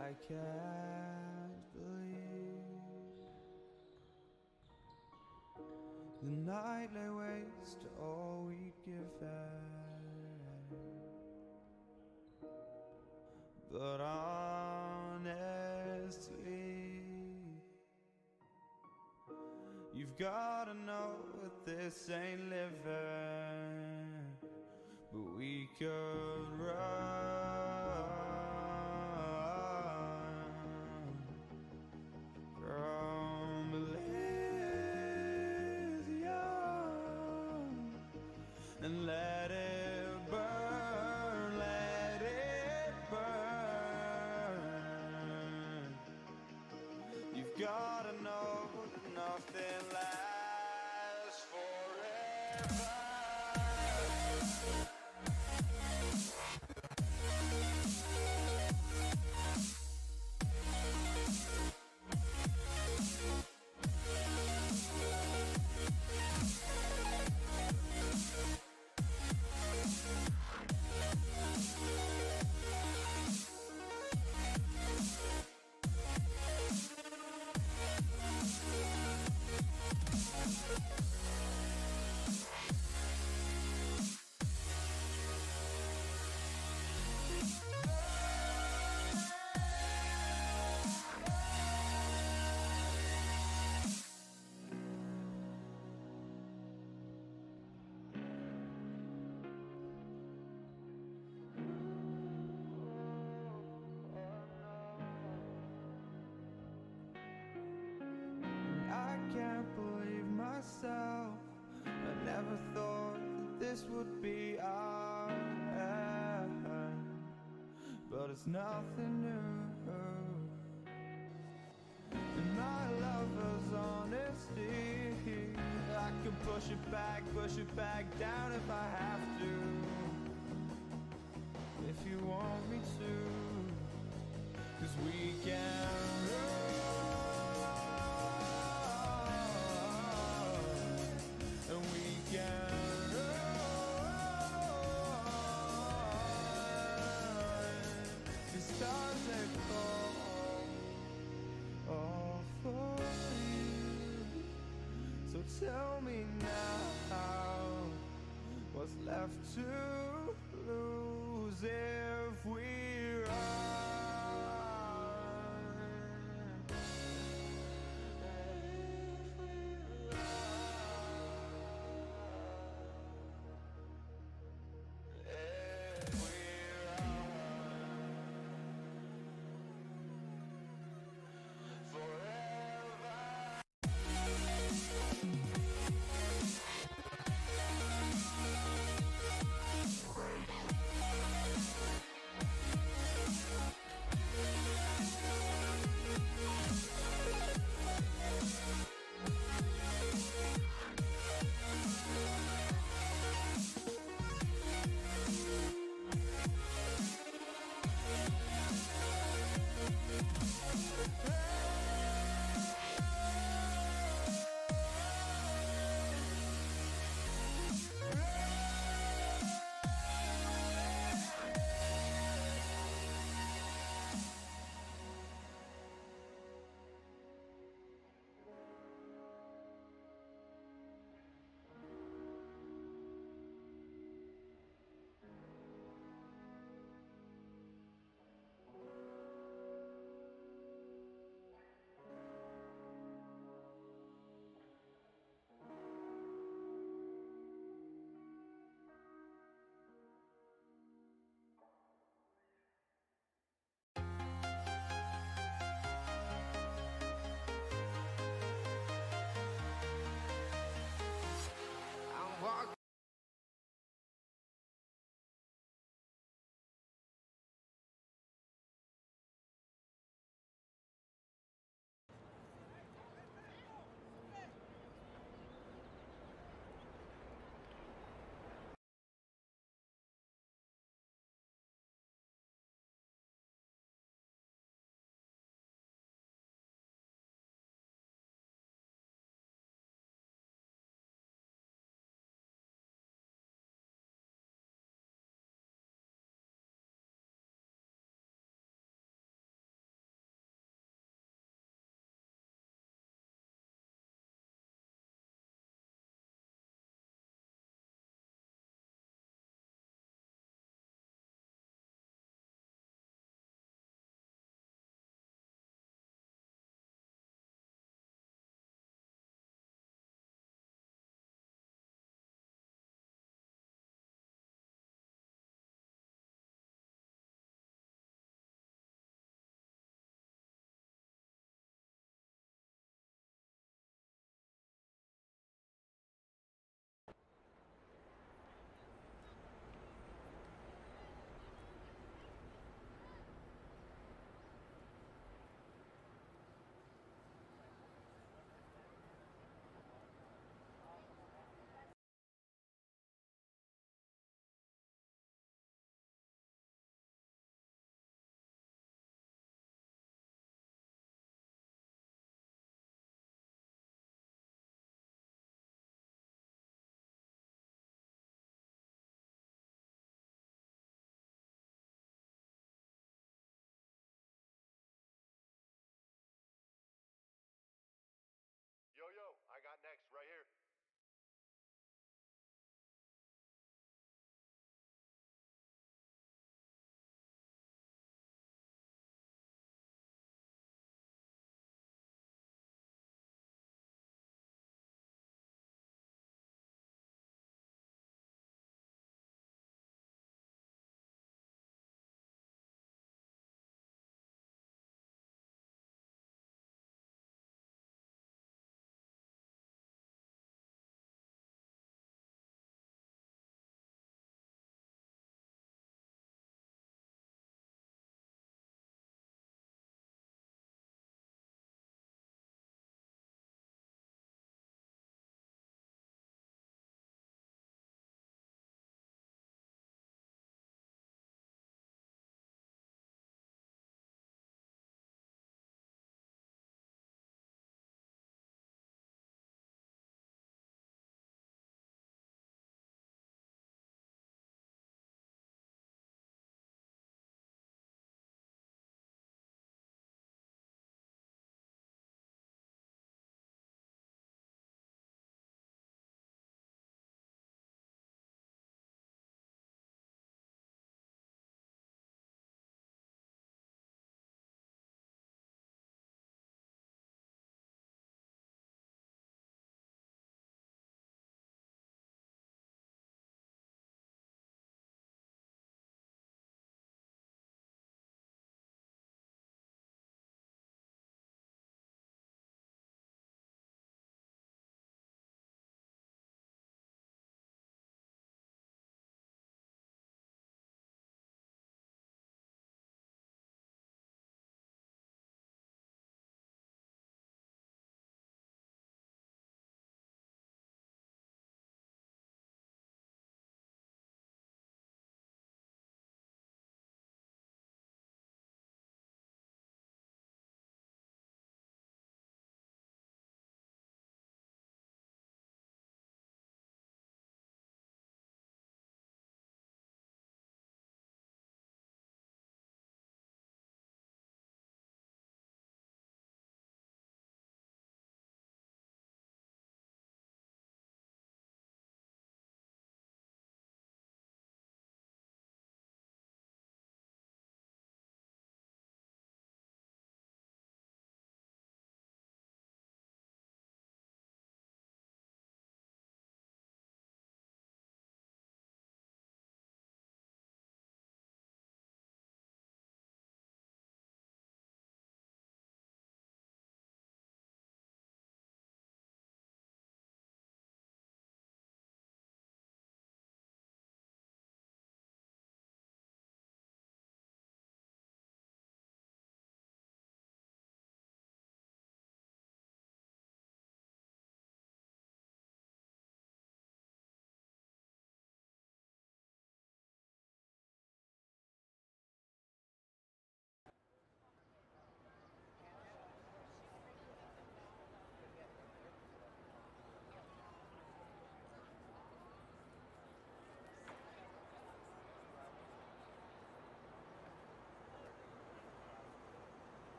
I can't believe the night lay waste to all we'd given. But honestly, you've gotta know that this ain't living, but we could run from Elysium and let it burn, let it burn. You've gotta know that nothing lasts forever. I can't believe myself. I never thought that this would be our end, but it's nothing new. And my lover's honesty, I could put push it back down if I have to. If you want me to, 'cause we can run, and we can run. The stars they fall all for you. So tell me now, what's left to lose if we run?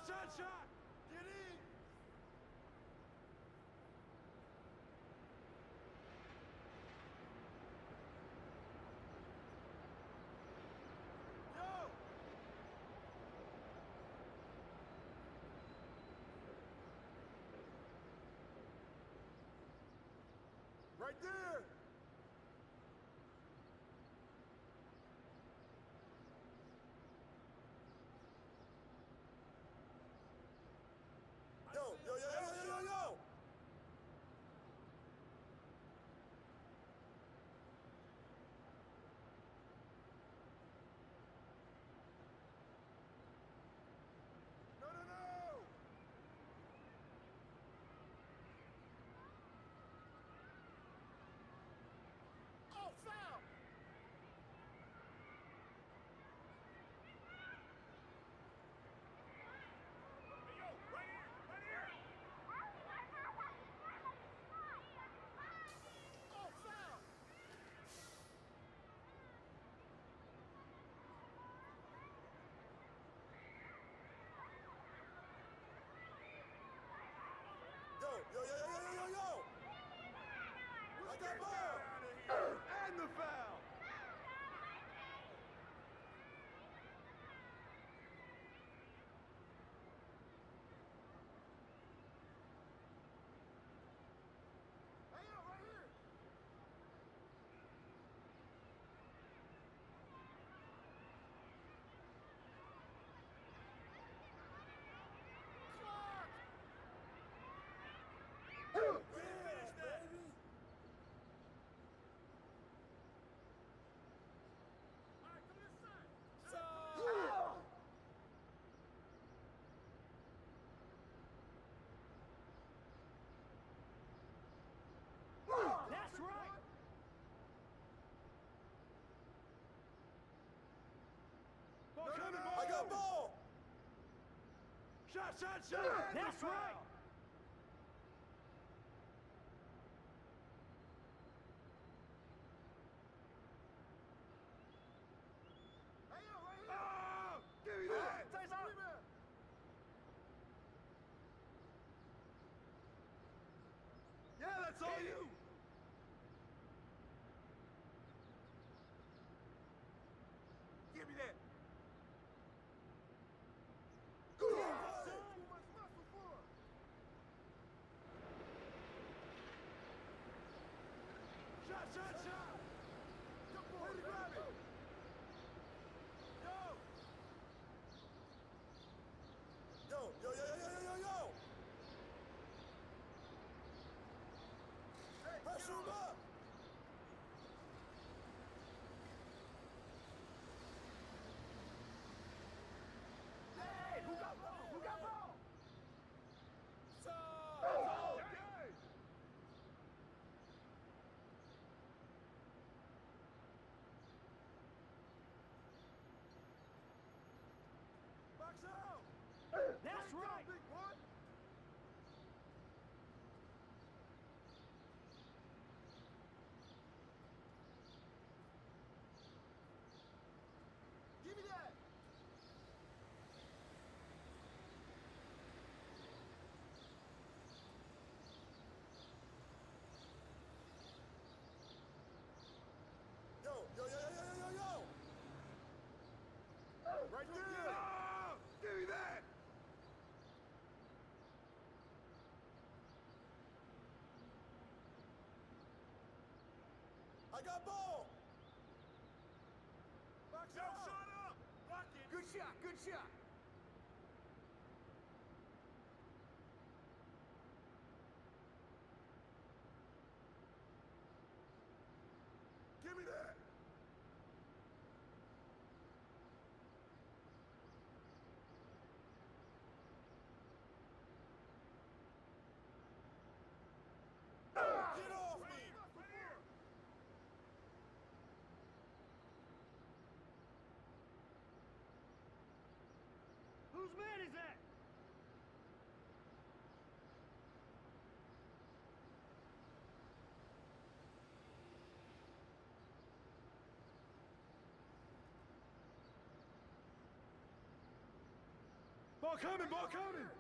shot! Get in! Yo! Right there! Yo, yo, yo, yo, yo, yo, yo! No, no, no! Oh, foul! Hey, yo, right here, right here! Oh, foul! Yo, yo, yo, yo, yo, yo, yo, yo! I got ball! Out of here! And the foul! Hey, yo, right here! Clark! Finish that! Baby! All right, come this side! So... That's right! Ball coming, ball! I got ball! Shot, shot, shot! That's right! Hey, yo, right here! Oh! Give me that! Take some! Yeah, that's all you! Give me that! Yeah, son! Shot, shot, shot! Way to grab it! Yo! Yo, yo, yo, yo, yo, yo, yo, yo! Hey, pressure him up! Hey, who got ball? Who got ball? So, okay. Box out! That's right! Big one! Give me that! Yo, yo, yo, yo, yo, yo, yo! Right there! Oh, give me that! I got ball! Box out! Shot up! Block it! Good shot, good shot! Give me that! Get off me! Whose man is that? Ball coming, ball coming.